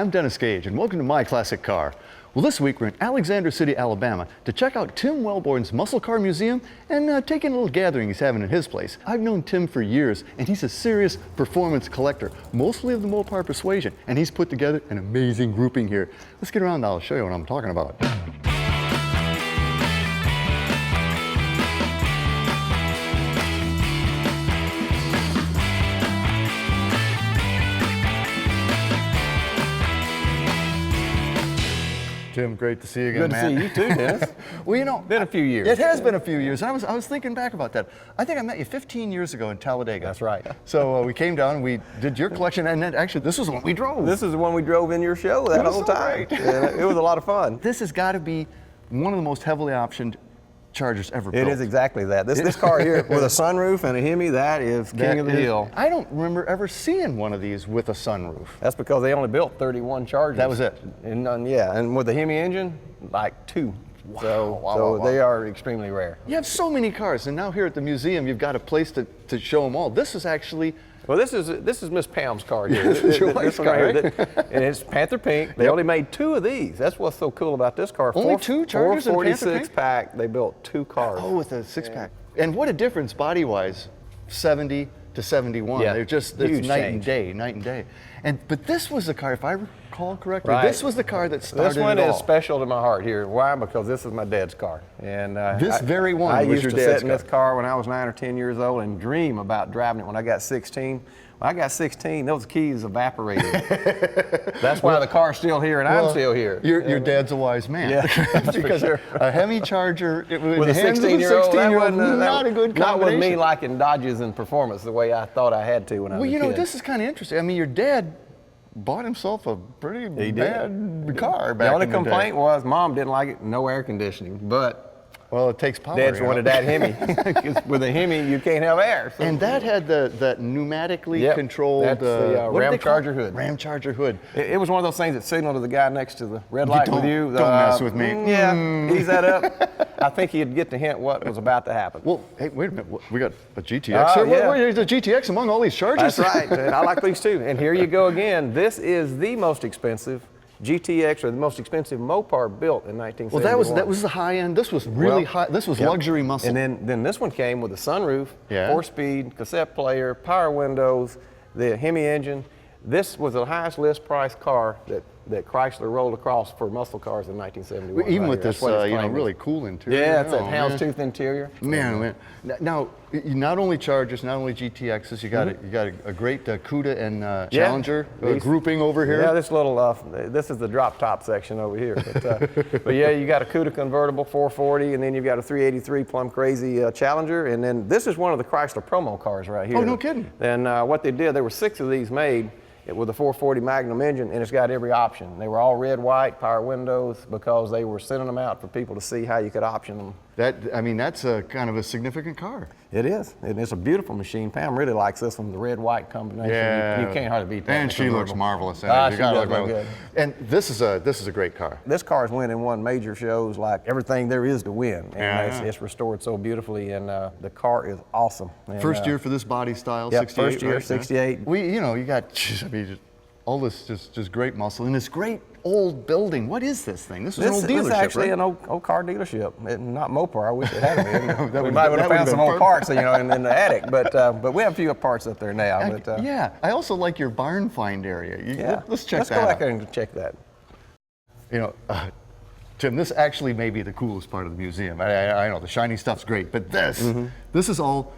I'm Dennis Gage, and welcome to My Classic Car. Well, this week we're in Alexander City, Alabama to check out Tim Wellborn's Muscle Car Museum and take in a little gathering he's having at his place. I've known Tim for years, and he's a serious performance collector, mostly of the Mopar persuasion, and he's put together an amazing grouping here. Let's get around, I'll show you what I'm talking about. Tim, great to see you again, man. Good to see you too, Dennis. Well, you know, been a few years. It has been a few years. And I was thinking back about that. I think I met you 15 years ago in Talladega. That's right. So we came down and we did your collection, and then actually this was the one we drove. This is the one we drove in your show that whole time. Yeah, it was a lot of fun. This has got to be one of the most heavily optioned Chargers ever built. It is exactly that. This car here with a sunroof and a Hemi, that is king of the hill. I don't remember ever seeing one of these with a sunroof. That's because they only built 31 Chargers. That was it. And yeah, and with the Hemi engine, like 2. Wow, So they are extremely rare. You have so many cars, and now here at the museum, you've got a place to show them all. This is actually. Well, this is Miss Pam's car here. This is your wife's car, right? And it's Panther Pink. They only made 2 of these. That's what's so cool about this car. Only 2 Chargers in Panther Pink? 446 pack. They built 2 cars. Oh, with a 6-pack. And what a difference body-wise, 70 to 71. Yeah, They're just it's night and day. But this was the car, if I recall correctly, Right. this was the car that started This one it all. is special to my heart here. Why? Because this is my dad's car. And This very one I was used your to dad's sit in this car when I was 9 or 10 years old and dream about driving it when I got 16. When I got 16, those keys evaporated. That's why the car's still here and I'm still here. Your dad's a wise man. Yeah, that's because for sure. a Hemi Charger With a 16-year-old, not a good combination. Not with me liking Dodges and performance the way I thought I had to when I was a kid. Well, you know, this is kind of interesting. I mean, your dad bought himself a pretty bad car back The only in the day. complaint was Mom didn't like it, no air conditioning. But well, it takes power. Dad's you know? wanted that Hemi. 'Cause with a Hemi, you can't have air. So. And that had that pneumatically controlled. That's the Ram Charger hood. Ram Charger hood. It was one of those things that signaled to the guy next to the red light with you. Don't mess with me. Yeah, ease that up. I think he'd get the hint what was about to happen. Well, hey, wait a minute. We got a GTX here. Yeah. Where's the GTX among all these Chargers? That's right. And I like these too. And here you go again. This is the most expensive GTX, or the most expensive Mopar built in 1971. Well, that was the high end. This was really high. This was luxury muscle. And then this one came with a sunroof, 4-speed, cassette player, power windows, the Hemi engine. This was the highest list price car that Chrysler rolled across for muscle cars in 1971. Even with this, really cool interior. Yeah, it's a houndstooth interior. Man. Now, not only Chargers, not only GTXs, you got a great Cuda and Challenger grouping over here. Yeah, this is the drop top section over here. But yeah, you got a Cuda convertible 440, and then you've got a 383 plumb crazy Challenger, and then this is one of the Chrysler promo cars right here. Oh, no kidding. And what they did, there were 6 of these made with a 440 Magnum engine, and it's got every option. They were all red, white, power windows, because they were sending them out for people to see how you could option them. That's a kind of a significant car. It is, and it's a beautiful machine. Pam really likes this one, the red-white combination. Yeah. You can't hardly beat that. And she looks marvelous. She does look good. And this is a great car. This car's winning won major shows like everything there is to win. And it's restored so beautifully, and the car is awesome. And, first year for this body style, yep, 68, first year, right? 68. You got, all this just great muscle and this great old building. What is this thing? This is an old dealership, This is actually right? an old car dealership, not Mopar. I wish it had been. We That might have found some old perfect. parts, in the attic, but we have a few parts up there now. I also like your barn find area. Let's check that out. Let's go back there and check that. Tim, this actually may be the coolest part of the museum. I know the shiny stuff's great, but this is all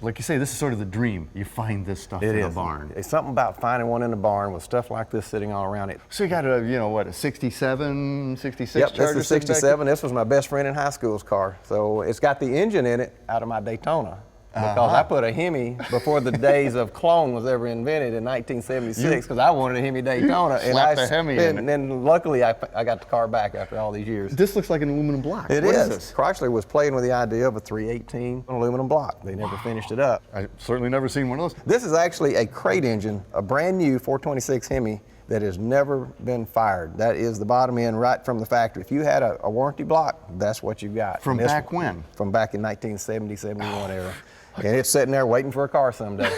like you say, this is sort of the dream. You find this stuff in a barn. It's something about finding one in a barn with stuff like this sitting all around it. So you got a 67, 66 Yep, Charger? this is 67. This was my best friend in high school's car. So it's got the engine in it out of my Daytona. Because I put a Hemi before the days of clone was ever invented in 1976, because I wanted a Hemi Daytona. Slapped a Hemi in it. And then luckily I got the car back after all these years. This looks like an aluminum block. It What is. this? Chrysler was playing with the idea of a 318 aluminum block. They never finished it up. I've certainly never seen one of those. This is actually a crate engine, a brand new 426 Hemi that has never been fired. That is the bottom end right from the factory. If you had a warranty block, that's what you got. From back when? From back in 1970, 71 era. And it's sitting there waiting for a car someday.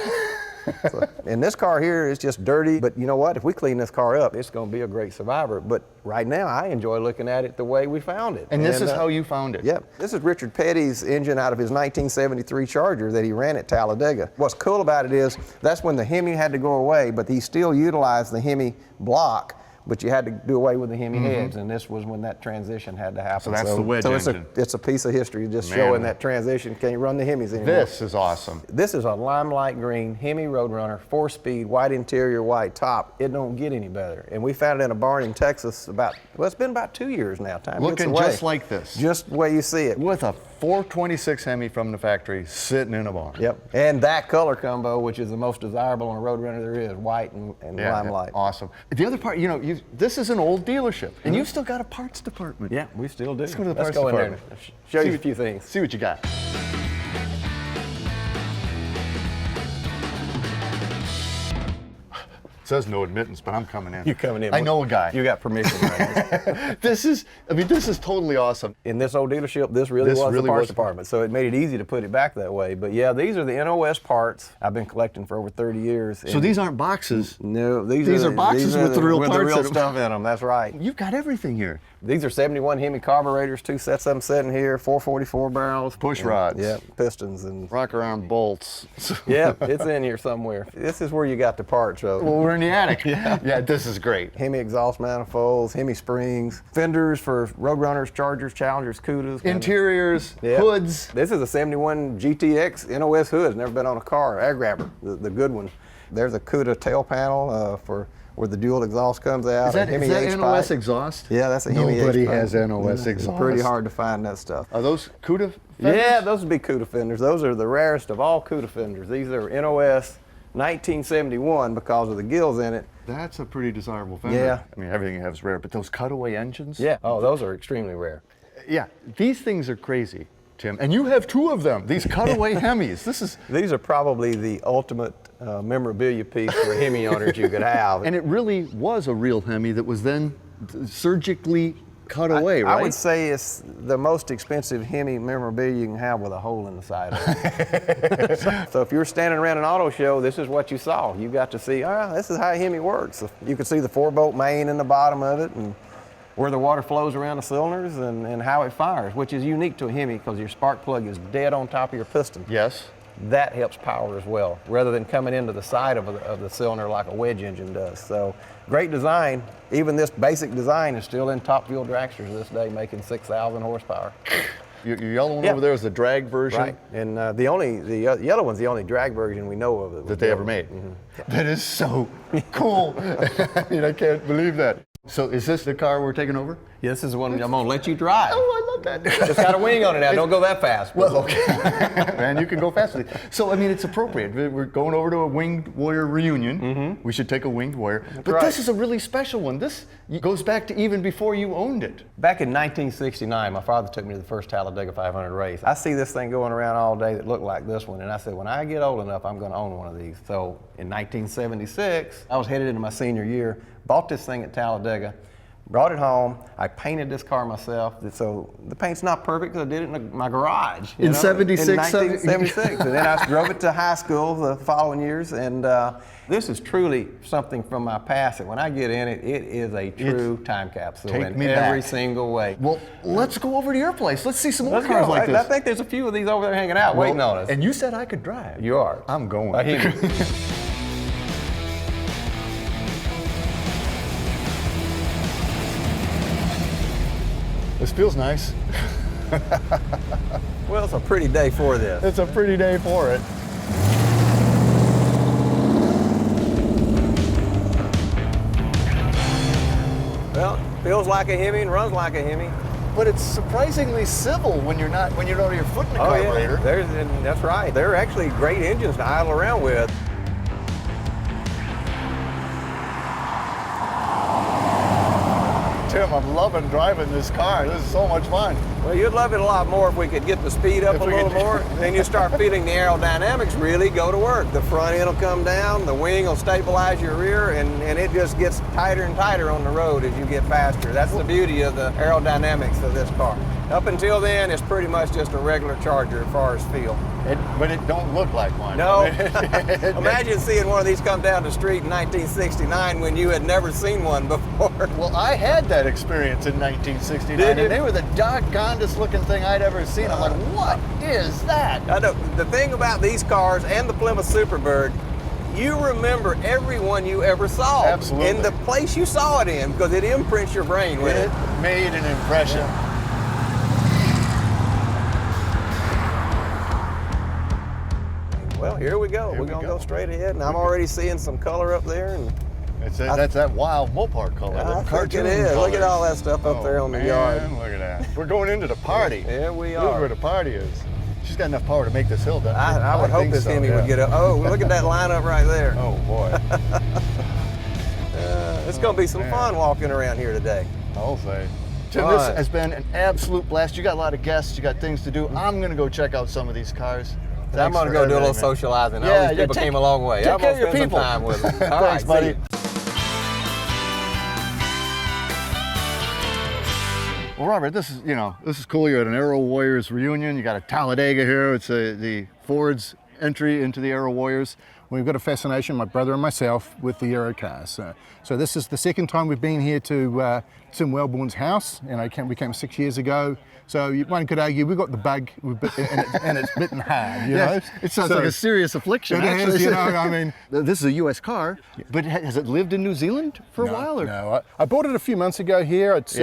So, and this car here is just dirty, but you know what? If we clean this car up, it's going to be a great survivor. But right now, I enjoy looking at it the way we found it. And this is how you found it? Yep. This is Richard Petty's engine out of his 1973 Charger that he ran at Talladega. What's cool about it is that's when the Hemi had to go away, but he still utilized the Hemi block, but you had to do away with the Hemi heads, and this was when that transition had to happen. So that's the wedge engine. It's a piece of history just showing that transition. Can't run the Hemis anymore. This is awesome. This is a limelight green Hemi Roadrunner, 4-speed, white interior, white top. It don't get any better. And we found it in a barn in Texas it's been about 2 years now. Time Looking just like this. Just the way you see it. With a 426 Hemi from the factory sitting in a barn. Yep. And that color combo, which is the most desirable on a Roadrunner there is, white and limelight. Awesome. The other part, this is an old dealership, and you've still got a parts department. Yeah, we still do. Let's go to the parts department. In there. Show you a few things. See what you got. It says no admittance, but I'm coming in. You're coming in. I know a guy. You got permission right This is totally awesome. In this old dealership, this really was the parts department, so it made it easy to put it back that way. But yeah, these are the NOS parts I've been collecting for over 30 years. So these aren't boxes. No, these are boxes with the real parts with the real in them. stuff in them. That's right. You've got everything here. These are 71 Hemi carburetors, 2 sets of them sitting here, 444 barrels. Push rods. Yeah, pistons and rocker arm bolts. Yeah, it's in here somewhere. This is where you got the parts. So. Well, we're in the attic. Yeah, this is great. Hemi exhaust manifolds, Hemi springs, fenders for Roadrunners, Chargers, Challengers, Cudas. Interiors, hoods. This is a 71 GTX NOS hood. Never been on a car. Air grabber, the good one. There's a Cuda tail panel for where the dual exhaust comes out. Is that NOS exhaust? Yeah, that's a Hemi Nobody H-pipe. has NOS exhaust. It's pretty hard to find that stuff. Are those Cuda fenders? Yeah, those would be Cuda fenders. Those are the rarest of all Cuda fenders. These are NOS 1971 because of the gills in it. That's a pretty desirable fender. Yeah. I mean, everything you have is rare, but those Cutaway engines? Yeah. Oh, those are extremely rare. Yeah, these things are crazy, Tim. And you have 2 of them, these Cutaway Hemis. These are probably the ultimate memorabilia piece for Hemi owners you could have. And it really was a real Hemi that was then surgically cut away, right? I would say it's the most expensive Hemi memorabilia you can have with a hole in the side of it. So if you're standing around an auto show, this is what you saw. You got to see, this is how a Hemi works. You could see the 4-bolt main in the bottom of it and where the water flows around the cylinders and how it fires, which is unique to a Hemi because your spark plug is dead on top of your piston. Yes. That helps power as well, rather than coming into the side of the cylinder like a wedge engine does. So great design. Even this basic design is still in top fuel dragsters this day, making 6,000 horsepower. Your yellow one over there is the drag version? Right, and the yellow one's the only drag version we know of that they ever made. That is so cool. I mean, I can't believe that. So is this the car we're taking over? Yeah, this is the one I'm gonna let you drive. Oh, I love that. It's got a wing on it now. Don't go that fast. Well, okay. Man, you can go fast with it. So, I mean, it's appropriate. We're going over to a Winged Warrior reunion. We should take a Winged Warrior. But this is a really special one. This goes back to even before you owned it. Back in 1969, my father took me to the first Talladega 500 race. I see this thing going around all day that looked like this one, and I said, when I get old enough, I'm gonna own one of these. So in 1976, I was headed into my senior year, bought this thing at Talladega, brought it home. I painted this car myself. So the paint's not perfect because I did it in my garage. In 76? In 1976. And then I drove it to high school the following years. And this is truly something from my past. That when I get in it, it is a true time capsule in every single way. Well, let's go over to your place. Let's see some more cars like this. I think there's a few of these over there hanging out waiting on us. And you said I could drive. You are. I'm going. I hear you. This feels nice. Well, it's a pretty day for this. It's a pretty day for it. Well, feels like a Hemi and runs like a Hemi. But it's surprisingly civil when you don't have your foot in the carburetor. Yeah. That's right. They're actually great engines to idle around with. Tim, I'm loving driving this car. This is so much fun. Well, you'd love it a lot more if we could get the speed up a little more. Then you start feeling the aerodynamics really go to work. The front end will come down, the wing will stabilize your rear, and it just gets tighter and tighter on the road as you get faster. That's the beauty of the aerodynamics of this car. Up until then, it's pretty much just a regular Charger as far as feel. But it don't look like one. No. Imagine seeing one of these come down the street in 1969 when you had never seen one before. Well, I had that experience in 1969, Did you? and they were the doggondest looking thing I'd ever seen. I'm like, what is that? I know. The thing about these cars and the Plymouth Superbird, you remember every one you ever saw. Absolutely. In the place you saw it in, because it imprints your brain with it. It made an impression. Yeah. Well, here we go. We're going to go straight ahead, and I'm already seeing some color up there. And that's that wild Mopar color. I think it is. Look at all that stuff up there on the yard. Look at that. We're going into the party. Yeah, we Look are. where the party is. She's got enough power to make this hill, doesn't she? I would hope think this so, Hemi yeah. would get up. Oh, look at that lineup right there. Oh, boy. It's going to be some fun walking around here today. I'll say. Tim, this has been an absolute blast. You got a lot of guests. You got things to do. I'm going to go check out some of these cars. I'm going to go do a little socializing. All these people came a long way. I'm going to spend some time with them. All Thanks, right, buddy. Well, Robert, this is cool. You're at an Aero Warriors reunion. You got a Talladega here. It's the Ford's entry into the Aero Warriors. We've got a fascination, my brother and myself, with the Aero cars. So this is the second time we've been here to Tim Wellborn's house. We came 6 years ago. So one could argue we got the bug, and it's bitten hard. You know? It sounds like a serious affliction. It is, I mean. This is a U.S. car, but has it lived in New Zealand for a while? Or? No, I bought it a few months ago here. It's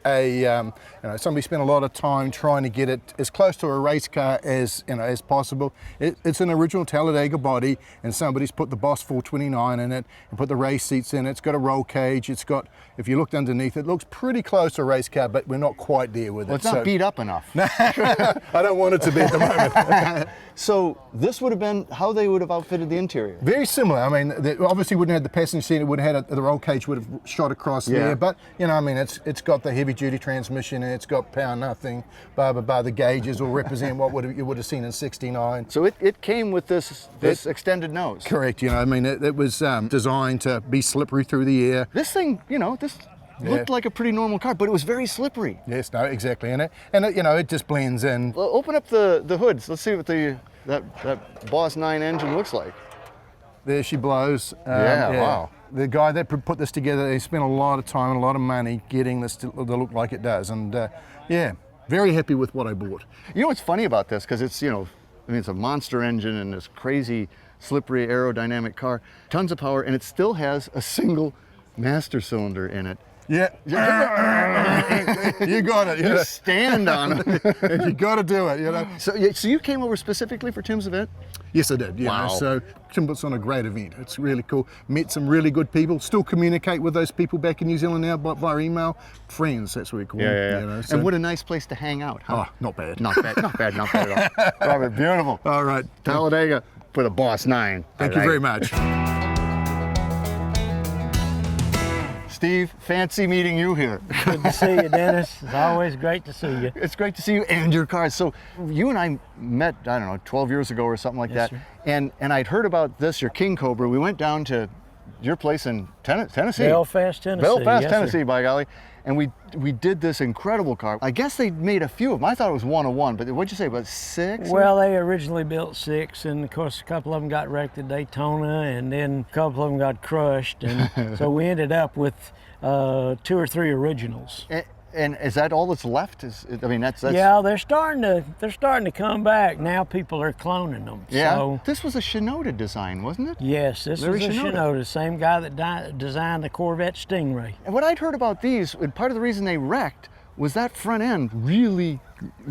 a somebody spent a lot of time trying to get it as close to a race car as possible. It's an original Talladega body, and somebody's put the Boss 429 in it and put the race seats in it. It's got a roll cage. It's got, if you looked underneath, it looks pretty close to a race car, but we're not quite there with it. It's not beat up enough. I don't want it to be at the moment. So this would have been how they would have outfitted the interior. Very similar. I mean, they obviously wouldn't have the passenger seat. It would have had the roll cage would have shot across there. But it's got the heavy duty transmission and it's got power nothing. The gauges will represent what you would have seen in '69. So it came with this extended nose. Correct. It was designed to be slippery through the air. This thing, this looked like a pretty normal car, but it was very slippery. Yes, no, exactly. It just blends in. Well, open up the hoods. Let's see what that Boss 9 engine looks like. There she blows. Wow. The guy that put this together, he spent a lot of time and a lot of money getting this to look like it does. And very happy with what I bought. You know what's funny about this? Because it's, it's a monster engine and this crazy, slippery aerodynamic car, tons of power, and it still has a single master cylinder in it. Yeah. You got it. You stand on it. You got to do it, So you came over specifically for Tim's event? Yes, I did. Wow. So Tim puts on a great event. It's really cool. Met some really good people. Still communicate with those people back in New Zealand now via email. Friends, that's what we call them. And what a nice place to hang out, huh? Oh, not bad. Not bad at all. Robert, beautiful. All right. Talladega for the Boss 9. Thank you very much. Steve, fancy meeting you here. Good to see you, Dennis. It's always great to see you. It's great to see you and your cars. So you and I met, 12 years ago or something like that. Sir. And I'd heard about this, your King Cobra. We went down to your place in Tennessee. Belfast, Tennessee. Belfast, yes, Tennessee, sir. by golly. And we did this incredible car. I guess they made a few of them. I thought it was 101, but what'd you say, about 6? Well, they originally built 6, and of course a couple of them got wrecked at Daytona, and then a couple of them got crushed, and so we ended up with 2 or 3 originals. And is that all that's left? That's Yeah, they're starting to come back now. People are cloning them. Yeah. So, this was a Shinoda design, wasn't it? yes, this Larry was a Shinoda. Shinoda, same guy that designed the Corvette Stingray. And what I'd heard about these, and part of the reason they wrecked was that front end really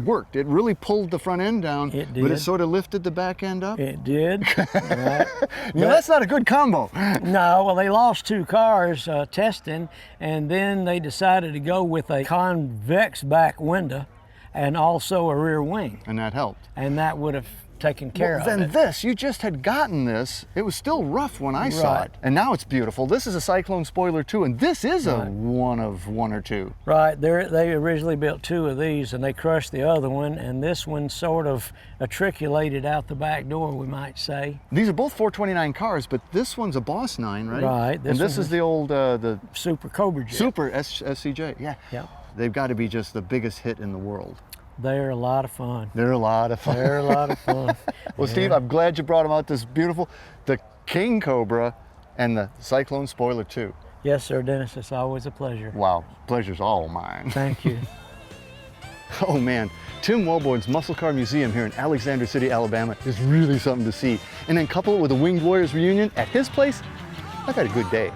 worked. It really pulled the front end down, It but it did. sort of lifted the back end up. It did. Right. That's not a good combo. No, well, they lost 2 cars testing, and then they decided to go with a convex back window and also a rear wing, And that helped. and that would have taken care of Then it. this, you just had gotten this. It was still rough when I saw Right. it. And now it's beautiful. This is a Cyclone spoiler too, and this is a one of 1 or 2. Right, they originally built 2 of these, and they crushed the other one, and this one sort of matriculated out the back door, we might say. These are both 429 cars, but this one's a Boss 9, right? Right, And this this one is the old, the Super Cobra jet. Super SCJ, yeah. Yep. they've got to be just the biggest hit in the world. They're a lot of fun. They're a lot of fun. They're a lot of fun. Well, Steve, I'm glad you brought them out. This beautiful, the King Cobra and the Cyclone spoiler too. Yes, sir, Dennis. It's always a pleasure. Wow, pleasure's all mine. Thank you. Oh man, Tim Wellborn's Muscle Car Museum here in Alexander City, Alabama is really something to see. And then couple it with a Winged Warriors reunion at his place, I've had a good day.